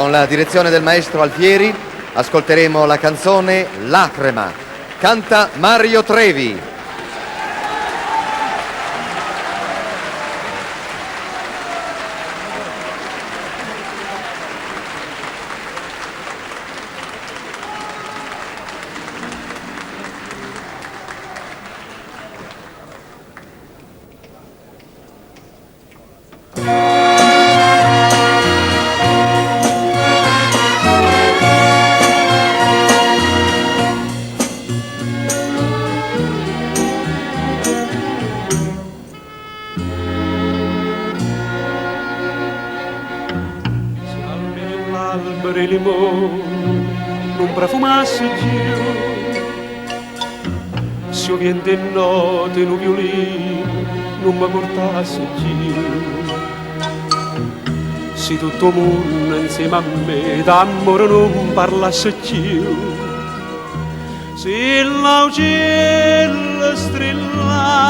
Con la direzione del maestro Alfieri ascolteremo la canzone Lacrima. Canta Mario Trevi. Alberi limone non profumasse più, se io vento e notte in un violino non mi portasse più, se tutto il mondo insieme a me d'amore non parlasse più, se l'augello strillasse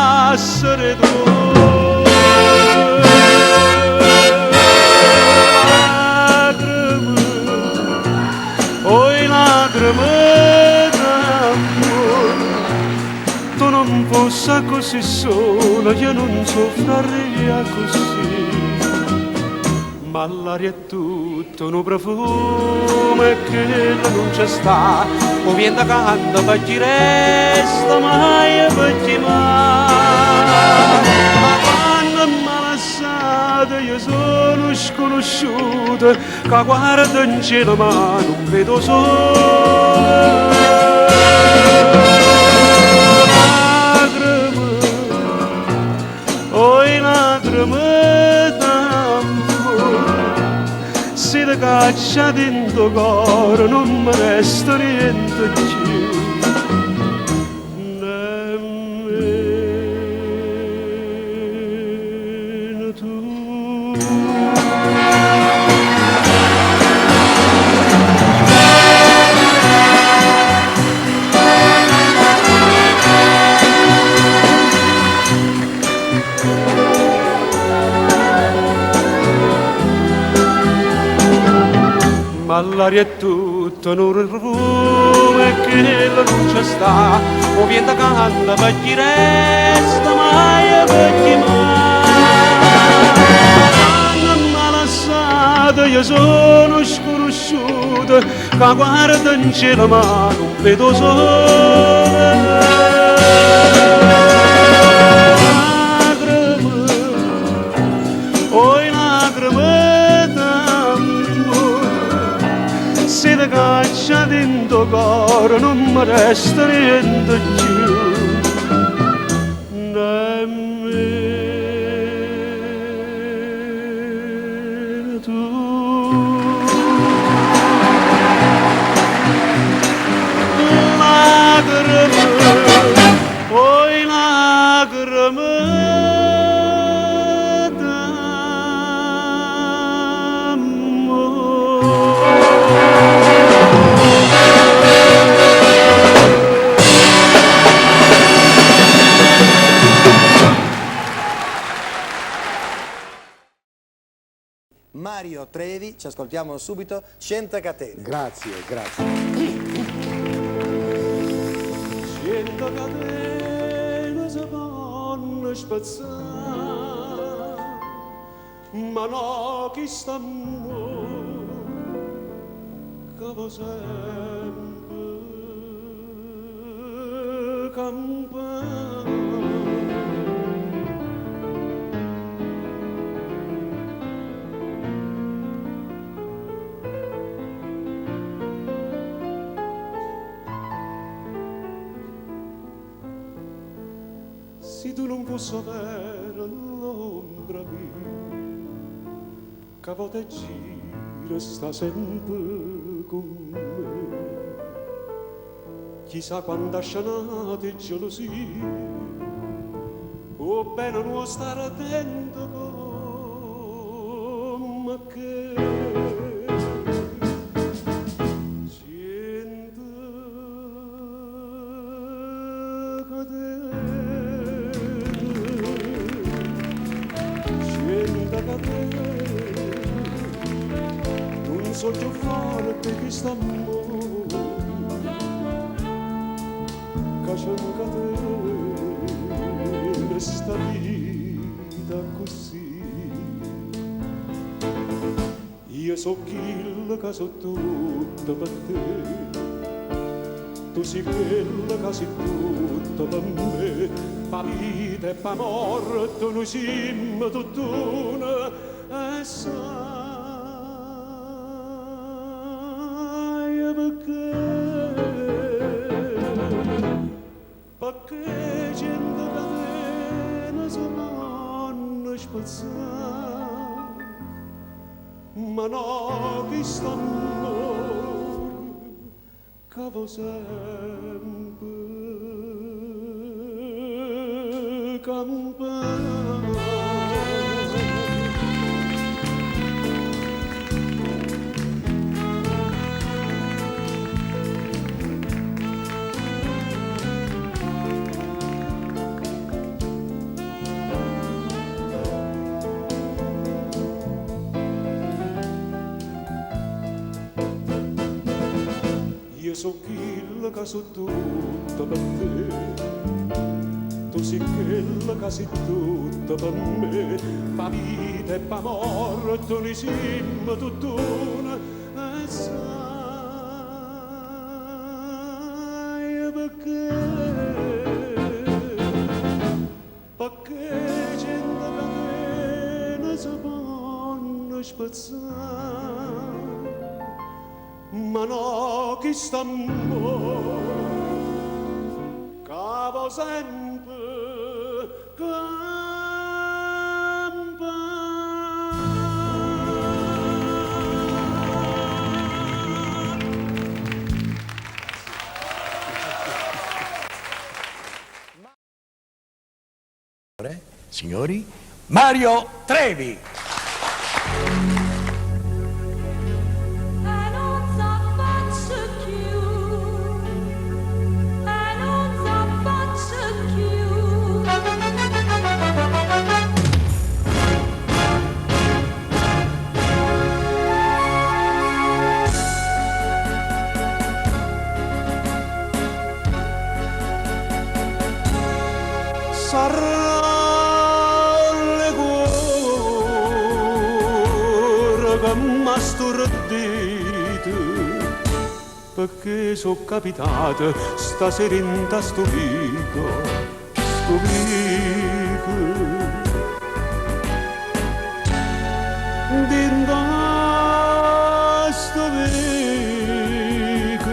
tu. Tu non fosse così sola, io non soffriria così, ma l'aria è tutto un profumo e che non c'è sta, o viene canta per chi resta mai e per chi mai. Ma quando mi lasciate io sono sconosciuta, che guardo in cielo ma non vedo sole. Se ti caccia dentro cuore non mi resta niente più, nemmeno tu. Ma l'aria è tutto un profumo e che la luce sta, o viene canta per chi resta mai e per chi mai. Non mi lasciate, io sono sconosciuta, che guardo in cielo ma non vedo sole. Se ti caccia dentro cuore non mi resta niente più, nemmeno tu. Lacrime, poi lacrime Mario Trevi, ci ascoltiamo subito, 100 catene. Grazie, grazie. 100 catene si fanno spezzare, ma no chi sta che va sempre campare. Se tu non fossi avere l'ombra mia, che a volte gira sta sempre con me, chissà quanta scenata e gelosia, o bene non stare attento come che. so già fare per questo amore che c'è un catena sta vita così. Io so chi che so tutto per te, tu sei quella che sei tutto per me, pa vita e pa morte noi siamo tutt'una e sai perché gente catena si vanno spazzare, ma no che st'amore che va sempre campare. Io so quella che so tutto per te, tu sei quella che sei tutto per me, pa vita e pa morte noi siamo tutt'una e sai perché gente catena si vanno spazzare, ma no chi sta cavo sempre Signori, Mario Trevi. Sarà cuore che m'ha stordito perché so capitato stasera in ta sto vico dinda sto vico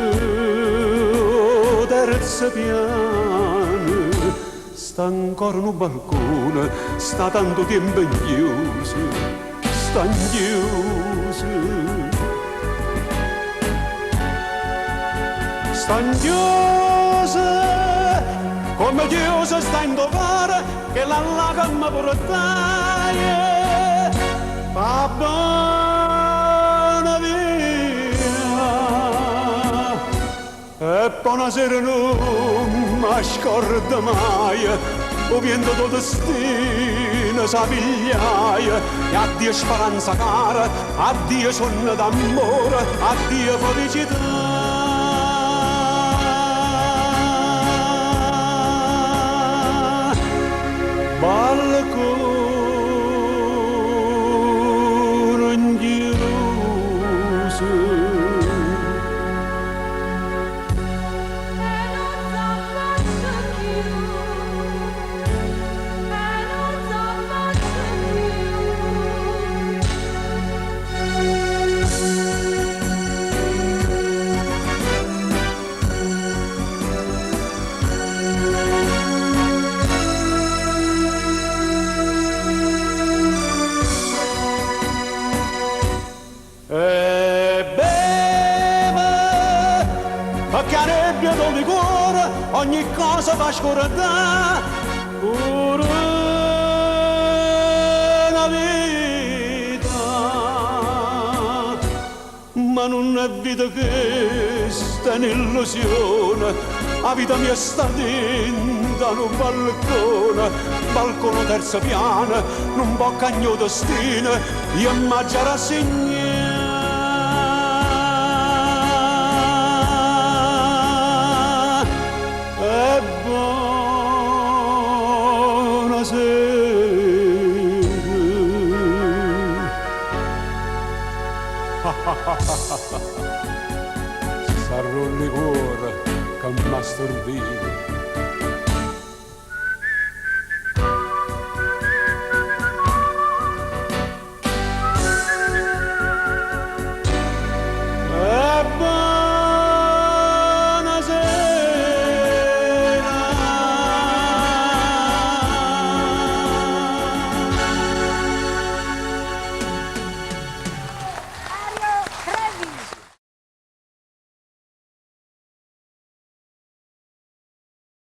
terzo piano sta ancora un balcone, sta tanto tempo chiuso, sta chiuso. Sta chiuso, come chiuso sta in dovere, che la lacrima portaia, va bene via. E buonasera non mi scorda mai, o viento tuo destino s'apigliaia, e addio speranza cara, addio sonno d'amore, addio felicità. Balcone inchiuso perché a nebbia del cuore ogni cosa fa scordare pure la vita, ma non è vita che sta un'illusione, la vita mia sta dentro un balcone terzo piano, non può cagnò destino, io immagino rassegnare. il cuore che m'ha stordito